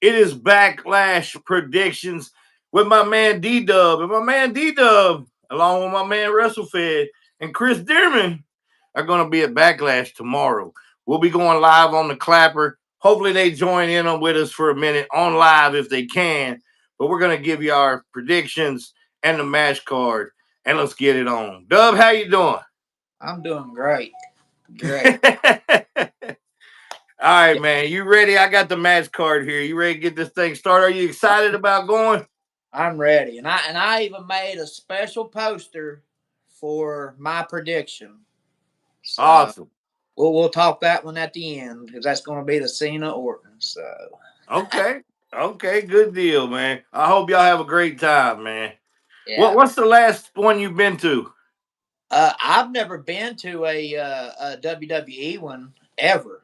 It is Backlash Predictions with my man D Dub. And my man D Dub, along with my man WrestleFed and Chris Dearman, are going to be at Backlash tomorrow. We'll be going live on the Clapper. Hopefully, they join in on with us for a minute on live if they can. But we're going to give you our predictions and the match card. And let's get it on. Dub, how you doing? I'm doing great. Great. All right, Yeah, man. You ready? I got the match card here. You ready to get this thing started? Are you excited about going? I'm ready. And I even made a special poster for my prediction. So Awesome. we'll talk that one at the end because that's going to be the Cena Orton. So Okay. Okay. Good deal, man. I hope y'all have a great time, man. yeah, What's the last one you've been to? I've never been to a WWE one ever.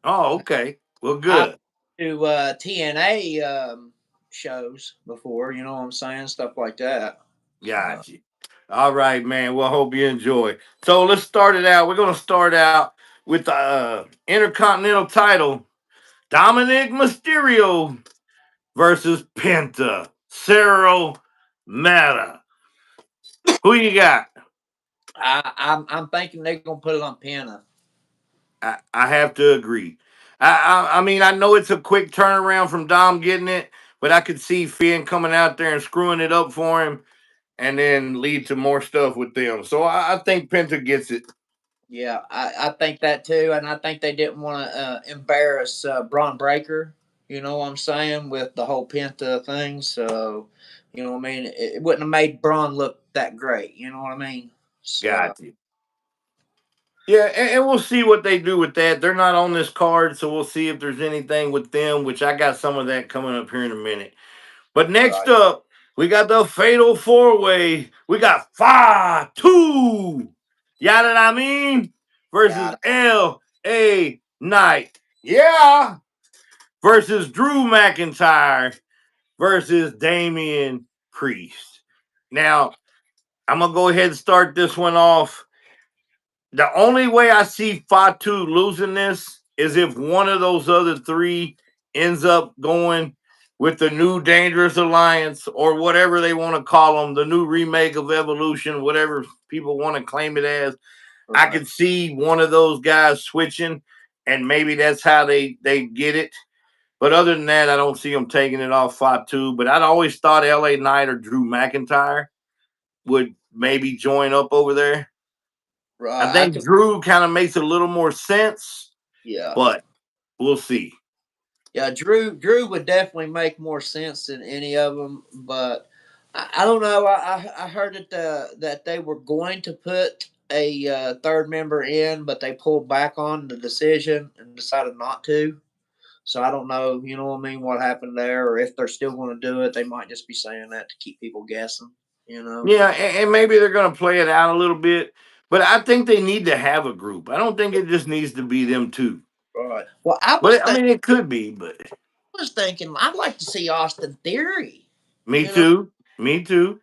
Oh, okay. Well, I've good. been to TNA shows before. You know what I'm saying? Stuff like that. So Got you. All right, man. Well, hope you enjoy. So let's start it out. We're gonna start out with the Intercontinental title. Dominic Mysterio versus Penta. Cero Mata. Who you got? I'm thinking they're gonna put it on Pena. I have to agree. I mean, I know it's a quick turnaround from Dom getting it, but I could see Finn coming out there and screwing it up for him and then lead to more stuff with them. So I think Penta gets it. Yeah, I think that too, and I think they didn't want to embarrass Braun Breaker. You know what I'm saying with the whole Penta thing. So, you know what I mean. It wouldn't have made Braun look that great. You know what I mean. So, Got you. Yeah, and we'll see what they do with that. They're not on this card, so we'll see if there's anything with them, which I got some of that coming up here in a minute. But next right, up, we got the Fatal Four Way. We got Fatu. Yada I mean? Versus got it. L.A. Knight. Yeah. Versus Drew McIntyre versus Damian Priest. Now, I'm going to go ahead and start this one off. The only way I see Fatu losing this is if one of those other three ends up going with the new Dangerous Alliance or whatever they want to call them, the new remake of Evolution, whatever people want to claim it as. I Right, could see one of those guys switching, and maybe that's how they get it. But other than that, I don't see them taking it off Fatu. But I'd always thought LA Knight or Drew McIntyre would maybe join up over there. I right. I think can. Drew kind of makes a little more sense, Yeah, but we'll see. yeah. Drew would definitely make more sense than any of them, but I don't know. I heard that they were going to put a third member in, but they pulled back on the decision and decided not to. So I don't know, you know what I mean, what happened there, or if they're still going to do it. They might just be saying that to keep people guessing, you know. Yeah, and maybe they're going to play it out a little bit, but I think they need to have a group. I don't think it just needs to be them two. Right. Well, I was But I thinking, mean, it could be. But I'd like to see Austin Theory. me You know, too. Me too.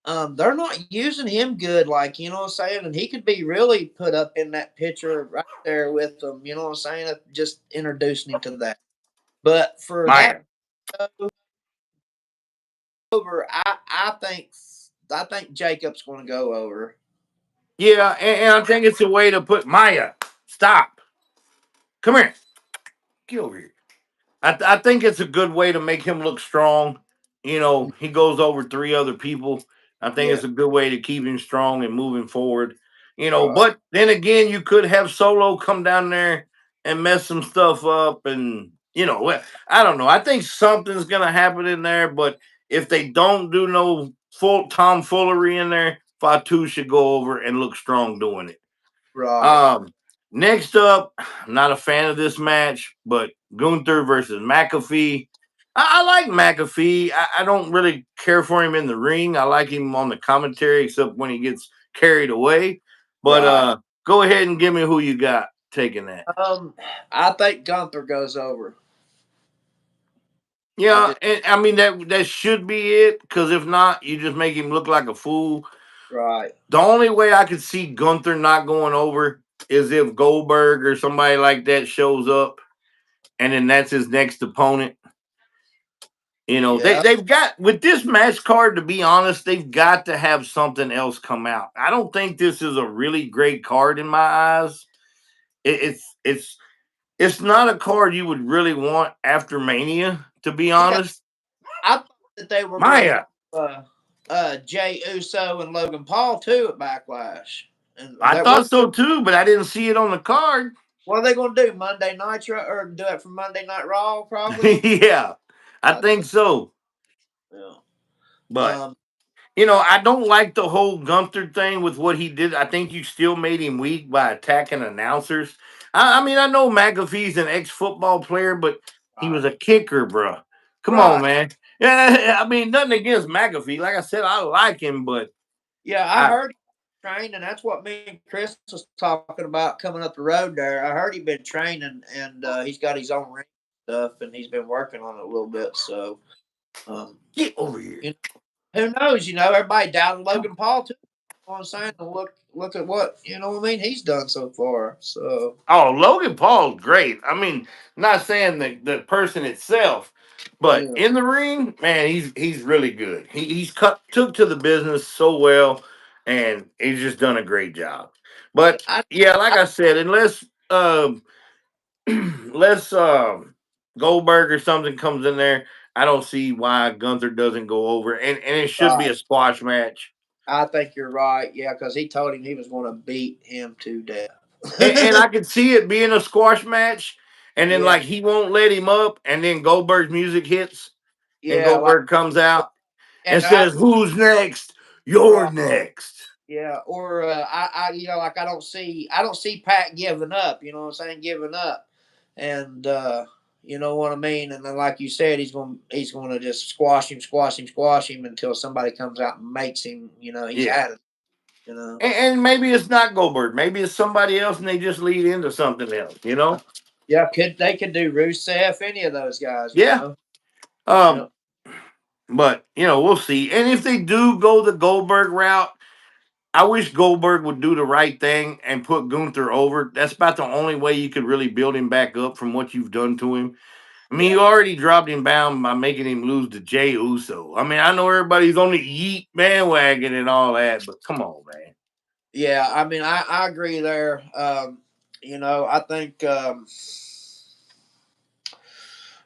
they're not using him good, like you know what I'm saying, and he could be really put up in that picture right there with them. You know what I'm saying? Just introducing him to that. But for that Maya. over, I think Jacob's going to go over. Yeah, and I think it's a way to put Maya. Stop. Come here. Get over here. I think it's a good way to make him look strong. You know, he goes over three other people. I think Yeah, it's a good way to keep him strong and moving forward. You know, right, but then again, you could have Solo come down there and mess some stuff up, and I don't know. I think something's gonna happen in there, but if they don't do no full tomfoolery in there, Fatu should go over and look strong doing it. right. Um, Next up, I'm not a fan of this match, but Gunther versus McAfee. I like McAfee. I don't really care for him in the ring. I like him on the commentary, except when he gets carried away. But Right. go ahead and give me who you got taking that. Um, I think Gunther goes over. I Yeah, just and I mean that should be it. Because if not, you just make him look like a fool. right, The only way I could see Gunther not going over is if Goldberg or somebody like that shows up and then that's his next opponent. You know, Yeah, they've got with this match card, to be honest, they've got to have something else come out. I don't think this is a really great card in my eyes. It's not a card you would really want after Mania, to be yeah. honest. I thought that they were going to Maya, do Jay Uso and Logan Paul too at Backlash, and I that thought so too, but I didn't see it on the card. what are they going to do? Monday Nitro or do it for Monday Night Raw? Probably. Yeah, I I think think. so. Yeah. But Um. I don't like the whole Gunther thing with what he did. I think you still made him weak by attacking announcers. I mean, I know McAfee's an ex-football player, but he was Right. a kicker, bro. Come on, Right. man. Yeah, I mean, nothing against McAfee. Like I said, I like him, but Yeah, I I heard he trained, and that's what me and Chris was talking about coming up the road there. I heard he'd been training, and he's got his own ring stuff, and he's been working on it a little bit. So, um, get over here. you know, who knows? Everybody doubted Logan Paul too. You know what I'm saying? And look at what what I mean. He's done so far. So, Oh, Logan Paul's great. I mean, not saying the person itself, but yeah, in the ring, man, he's really good. He's took to the business so well, and he's just done a great job. But I, yeah, like I I said, unless Goldberg or something comes in there, I don't see why Gunther doesn't go over, and it should be right. a squash match. I think you're right. Yeah, because he told him he was going to beat him to death. And I could see it being a squash match, and then Yeah, like he won't let him up, and then Goldberg's music hits, and yeah, like Goldberg comes out and and I says, "Who's next? You're right. next." Yeah, or like I don't see Pat giving up. You know what I'm saying? Giving up, and you know what I mean. And then, like you said, he's going to just squash him until somebody comes out and makes him. He's Yeah, had it. You know. and maybe it's not Goldberg, maybe it's somebody else, and they just lead into something else. Yeah, they could do Rusev, any of those guys. Yeah. Yeah, Um, but we'll see. And if they do go the Goldberg route, I wish Goldberg would do the right thing and put Gunther over. That's about the only way you could really build him back up from what you've done to him. I mean, yeah, you already dropped him down by making him lose to Jay Uso. I mean, I know everybody's on the Yeet bandwagon and all that, but come on, man. yeah. I mean, I agree there. I think.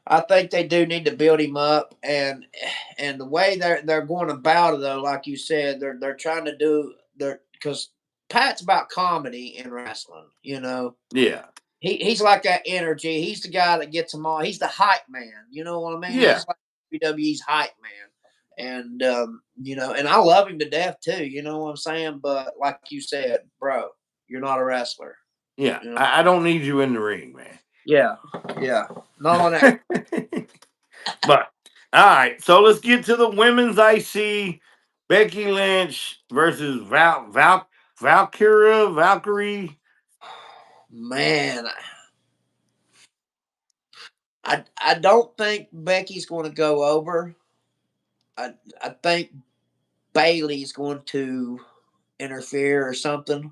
I think they do need to build him up, and the way they're going about it though, like you said, they're trying to do because Pat's about comedy in wrestling. Yeah, He's like that energy. He's the guy that gets them all. He's the hype man. You know what I mean? yeah, He's like WWE's hype man, and and I love him to death too. You know what I'm saying? But like you said, bro, you're not a wrestler. yeah. You know? I don't need you in the ring, man. Yeah, yeah, not on that. But all right, so let's get to the women's IC. Becky Lynch versus Valkyrie. Man, I don't think Becky's going to go over. I think Bailey's going to interfere or something.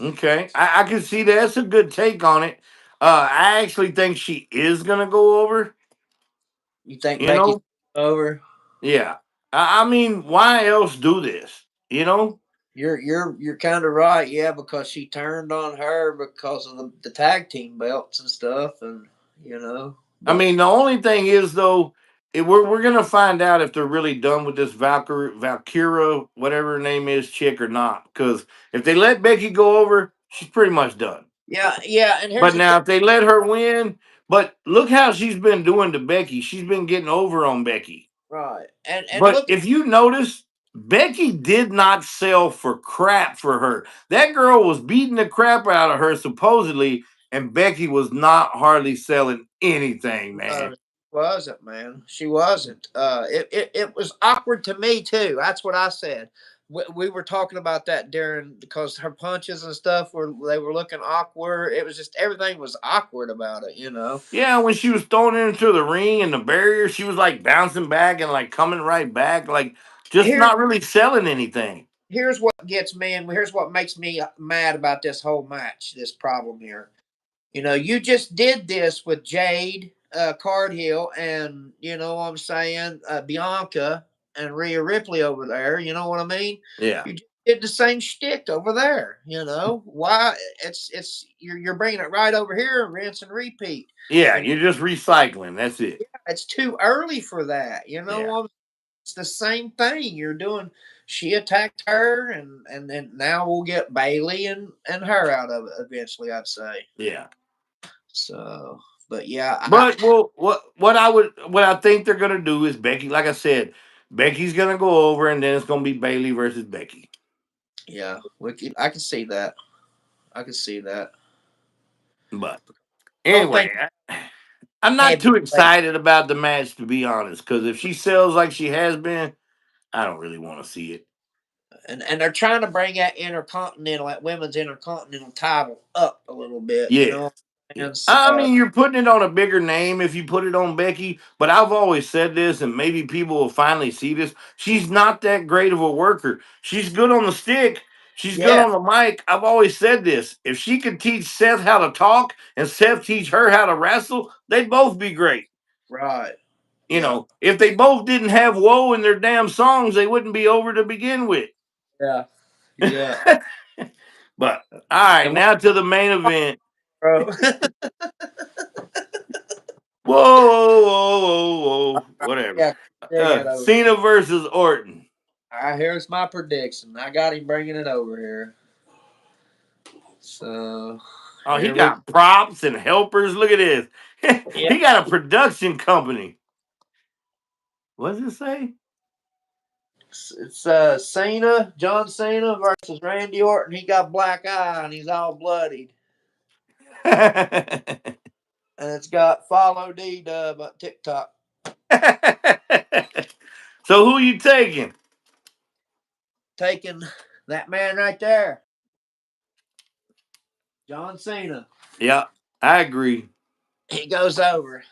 Okay, I can see that. That's a good take on it. I actually think she is gonna go over. You think You Becky's know, over? yeah. I mean, why else do this? You're kind of right, yeah, because she turned on her because of the tag team belts and stuff, and I but mean, the only thing is though, we're gonna find out if they're really done with this Valkyra, whatever her name is, chick or not. Because if they let Becky go over, she's pretty much done. yeah, yeah. And here's But the thing, now if they let her win, but look how she's been doing to Becky. She's been getting over on Becky. right? And But look, if you notice, Becky did not sell for crap for her. That girl was beating the crap out of her supposedly, and Becky was not hardly selling anything, man. wasn't, man. She wasn't. It was awkward to me too. That's what I said. We were talking about that during because her punches and stuff were looking awkward. It was just everything was awkward about it. Yeah, when she was thrown into the ring and the barrier, she was like bouncing back and like coming right back, like just Here not really selling anything. here's what gets me and here's what makes me mad about this whole match. This problem here. You just did this with Jade Cardhill and what I'm saying, Bianca and Rhea Ripley over there. You know what I mean? Yeah. You just did the same shtick over there. Why? It's you're bringing it right over here, rinse and repeat. Yeah, And you're just recycling. That's it. it's too early for that. Yeah. It's the same thing you're doing. She attacked her, and then now we'll get Bailey and her out of it eventually. I'd say Yeah. so. But yeah, But well, what I think they're gonna do is Becky, like I said, Becky's gonna go over and then it's gonna be Bailey versus Becky. yeah, I can see that. I can see that. But Don't anyway, think I'm not too heavyweight, excited about the match to be honest, because if she sells like she has been, I don't really want to see it. and they're trying to bring that intercontinental, that women's intercontinental title up a little bit. Yeah. Yeah. And I so, mean, you're putting it on a bigger name if you put it on Becky, but I've always said this, and maybe people will finally see this. She's not that great of a worker. She's good on the stick. She's good yeah, on the mic. I've always said this. If she could teach Seth how to talk and Seth teach her how to wrestle, they'd both be great. right, You yeah, know, if they both didn't have woe in their damn songs, they wouldn't be over to begin with. yeah, yeah. But all right, And now to the main event. bro, Whoa, whoa, whoa, whoa, whatever. yeah, dig it over. Cena versus Orton. All right, here's my prediction. I got him bringing it over here. So Oh, he here we, got props and helpers. Look at this. yeah. He got a production company. What does it say? It's John Cena versus Randy Orton. He got black eye and he's all bloodied. And it's got follow D Dub on TikTok. So who you taking? Taking that man right there, John Cena. Yeah, I agree. He goes over.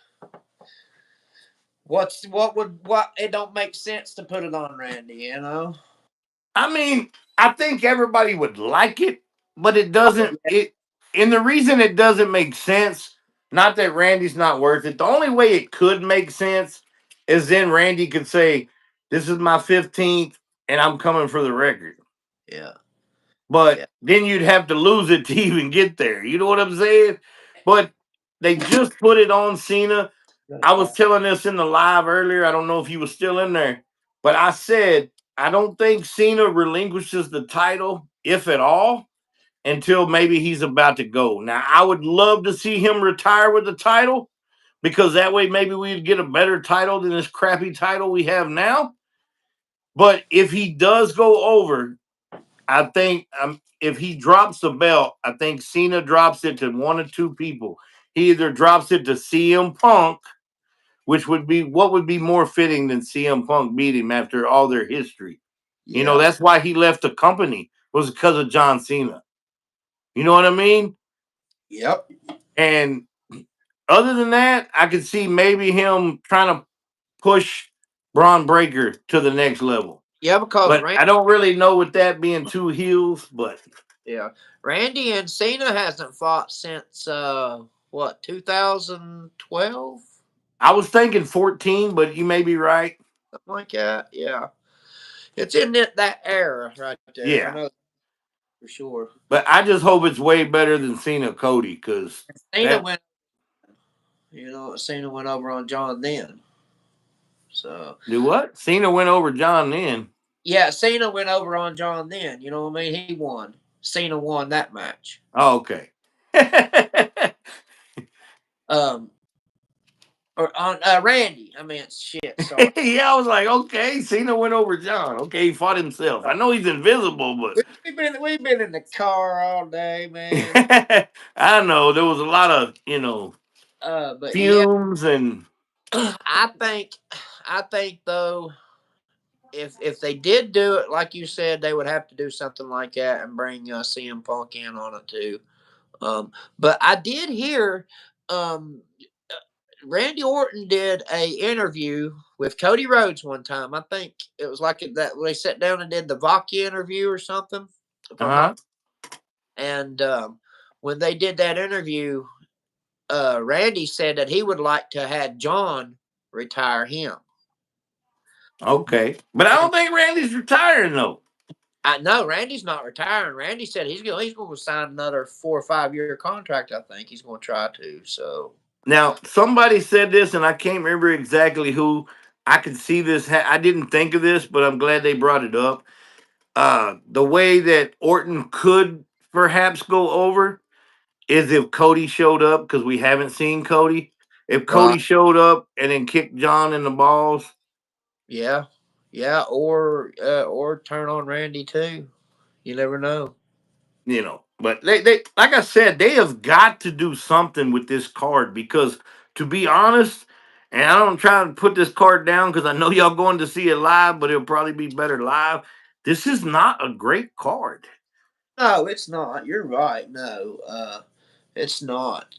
What it don't make sense to put it on Randy. I mean, I think everybody would like it, but it Oh doesn't. It and the reason it doesn't make sense, not that Randy's not worth it. The only way it could make sense is then Randy could say, "This is my 15th, and I'm coming for the record." yeah, But yeah, then you'd have to lose it to even get there. You know what I'm saying? But they just put it on Cena. I was telling this in the live earlier. I don't know if you were still in there, but I said I don't think Cena relinquishes the title, if at all, until maybe he's about to go. Now, I would love to see him retire with the title because that way maybe we'd get a better title than this crappy title we have now. But if he does go over, I think if he drops the belt, I think Cena drops it to one or two people. He either drops it to CM Punk, which would be what would be more fitting than CM Punk beat him after all their history. You know, yeah. that's why he left the company was because of John Cena. You know what I mean? Yep. And other than that, I could see maybe him trying to push Braun Breaker to the next level. Yeah, because But I don't really know with that being two heels, but yeah, Randy and Cena hasn't fought since what 2012, I was thinking 14, but you may be right. something like that. Yeah, it's in that era right there. I Yeah. know for sure. But I just hope it's way better than Cena Cody because Cena that went, Cena went over on John then. So do what? Cena went over John then. yeah, Cena went over on John then. You know what I mean? He won. Cena won that match. Oh, okay. Um, or on Randy. I mean, shit. Sorry. Yeah, I was like, okay, Cena went over John. Okay, he fought himself. I know he's invisible, but We've been in the car all day, man. I know there was a lot of, But yeah, fumes and I think though, if they did do it like you said, they would have to do something like that and bring CM Punk in on it too. But I did hear um, Randy Orton did a interview with Cody Rhodes one time. I think it was like that they sat down and did the Vaki interview or something. If I'm not, uh-huh. and when they did that interview, Randy said that he would like to have John retire him. Okay, but I And don't think Randy's retiring though. I know Randy's not retiring. Randy said he's going to sign another 4 or 5 year contract. I think he's going to try to. So Now, somebody said this, and I can't remember exactly who. I could see this. I didn't think of this, but I'm glad they brought it up. The way that Orton could perhaps go over is if Cody showed up, because we haven't seen Cody. If right, Cody showed up and then kicked John in the balls, yeah, yeah, or turn on Randy too. You never know. But they like I said, they have got to do something with this card because, to be honest, and I don't try to put this card down because I know y'all going to see it live, but it'll probably be better live. This is not a great card. No, it's not. You're right. No, it's not.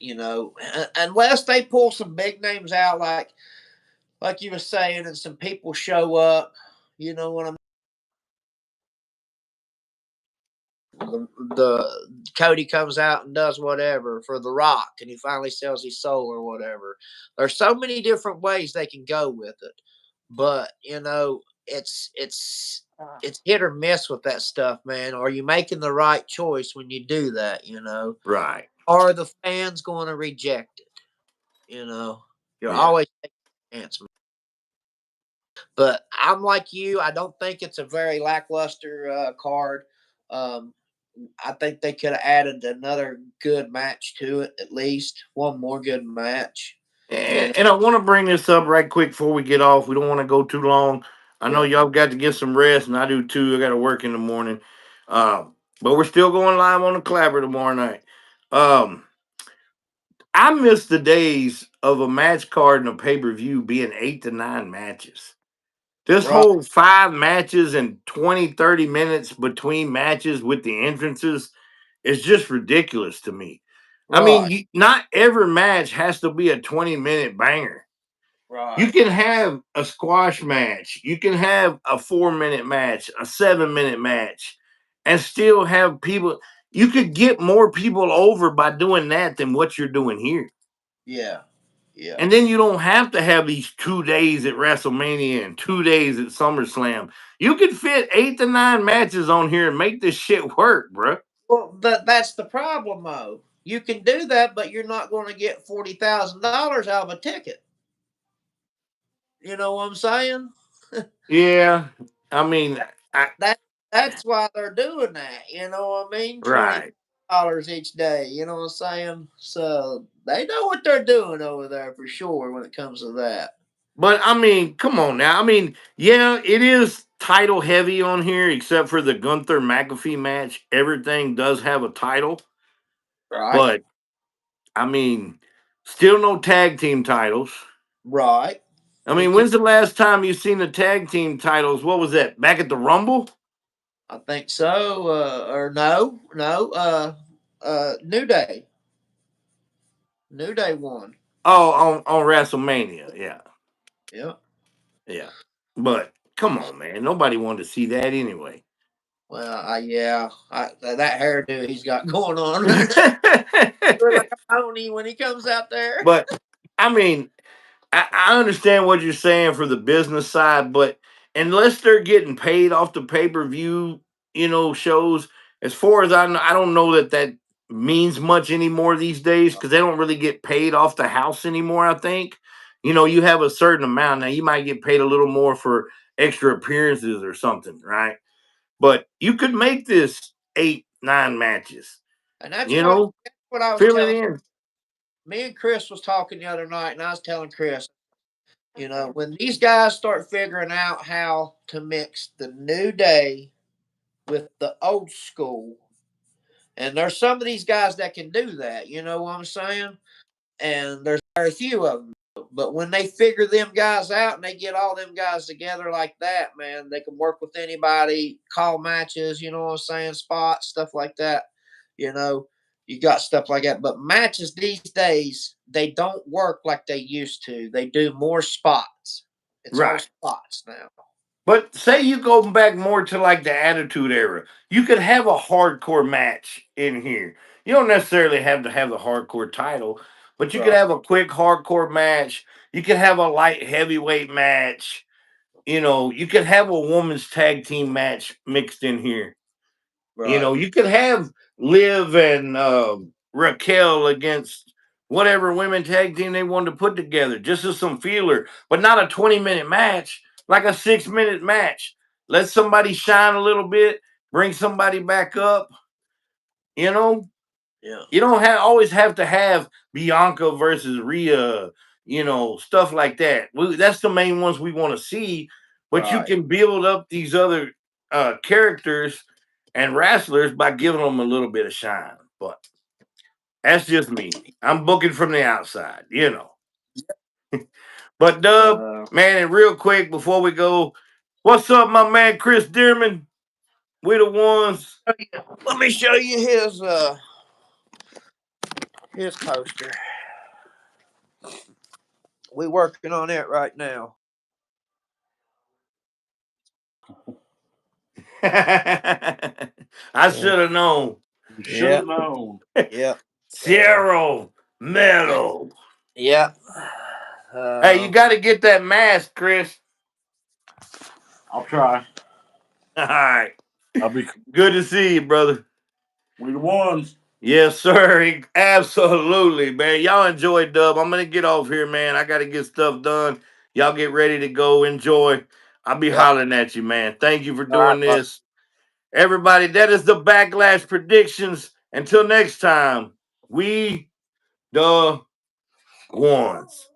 Unless they pull some big names out, like you were saying, and some people show up. You know what the Cody comes out and does whatever for The Rock, and he finally sells his soul or whatever. There's so many different ways they can go with it, but it's hit or miss with that stuff, man. Are you making the right choice when you do that? Right. Are the fans going to reject it? You're Yeah. always taking a chance, man. But I'm like you. I don't think it's a very lackluster card. Um, I think they could have added another good match to it, at least one more good match. And I want to bring this up right quick before we get off. We don't want to go too long. I know Yeah, y'all got to get some rest, and I do too. I got to work in the morning. But we're still going live on the Clabber tomorrow night. Um, I miss the days of a match card and a pay per view being 8 to 9 matches. This right. whole 5 matches and 20, 30 minutes between matches with the entrances is just ridiculous to me. I mean, Right, not every match has to be a 20-minute banger. You right. can have a squash match, you can have a 4 minute match, a 7 minute match, and still have people. You could get more people over by doing that than what you're doing here. Yeah, yeah. And then you don't have to have these 2 days at WrestleMania and 2 days at SummerSlam. You could fit 8 to 9 matches on here and make this shit work, bruh. Well, that's the problem, though. You can do that, but you're not going to get $40,000 out of a ticket. You know what I'm saying? Yeah, I mean, I, That that's why they're doing that. You know what I mean? right. $20 each day. You know what I'm saying? So they know what they're doing over there for sure when it comes to that. But I mean, come on now. I mean, yeah, it is title heavy on here, except for the Gunther McAfee match. Everything does have a title, Right. but I mean, still no tag team titles. Right. I We mean, can. when's the last time you seen the tag team titles? What was that? Back at the Rumble? I think so. Or no, no. New Day. New Day won. Oh, on WrestleMania. Yeah, Yep. yeah. But come on, man. Nobody wanted to see that anyway. Well, yeah, that hairdo he's got going on. Look like a pony when he comes out there. but I mean, I understand what you're saying for the business side, but unless they're getting paid off the pay per view, shows, as far as I know, I don't know that that means much anymore these days because they don't really get paid off the house anymore. I think, you have a certain amount now. You might get paid a little more for extra appearances or something, right? But you could make this 8, 9 matches, And that's you why know, that's what I was fill it telling. in. Me and Chris was talking the other night, and I was telling Chris, when these guys start figuring out how to mix the new day with the old school, and there's some of these guys that can do that. You know what I'm saying? And there's very few of them. But when they figure them guys out and they get all them guys together like that, man, they can work with anybody, call matches, you know what I'm saying, spots, stuff like that. You know, you got stuff like that. But matches these days, they don't work like they used to. They do more spots. It's all Right. spots now. But say you go back more to like the Attitude Era, you could have a hardcore match in here. You don't necessarily have to have the hardcore title, but you could Right. have a quick hardcore match. You could have a light heavyweight match. You could have a woman's tag team match mixed in here. Right. You could have Liv and Raquel against whatever women tag team they wanted to put together, just as some feeler, but not a 20-minute match, like a 6-minute match. Let somebody shine a little bit, bring somebody back up. You know, Yeah. you don't always have to have Bianca versus Rhea, stuff like that. That's the main ones we want to see, but you Right. can build up these other characters and wrestlers by giving them a little bit of shine. But that's just me. I'm booking from the outside. But Dub, Uh, man, and real quick before we go, what's up, my man Chris Dearman? We the ones. Let me show you his poster. We working on it right now. I should have known. You should Yeah. have known. Yep. Zero metal. Yep. Hey, you got to get that mask, Chris. I'll try. All right. I'll be. Good to see you, brother. We the ones. Yes, sir. Absolutely, man. Y'all enjoy Dub. I'm going to get off here, man. I got to get stuff done. Y'all get ready to go. Enjoy. I'll be Yep. hollering at you, man. Thank you for All right, doing bud. this. Everybody, that is the Backlash Predictions. Until next time, we the ones.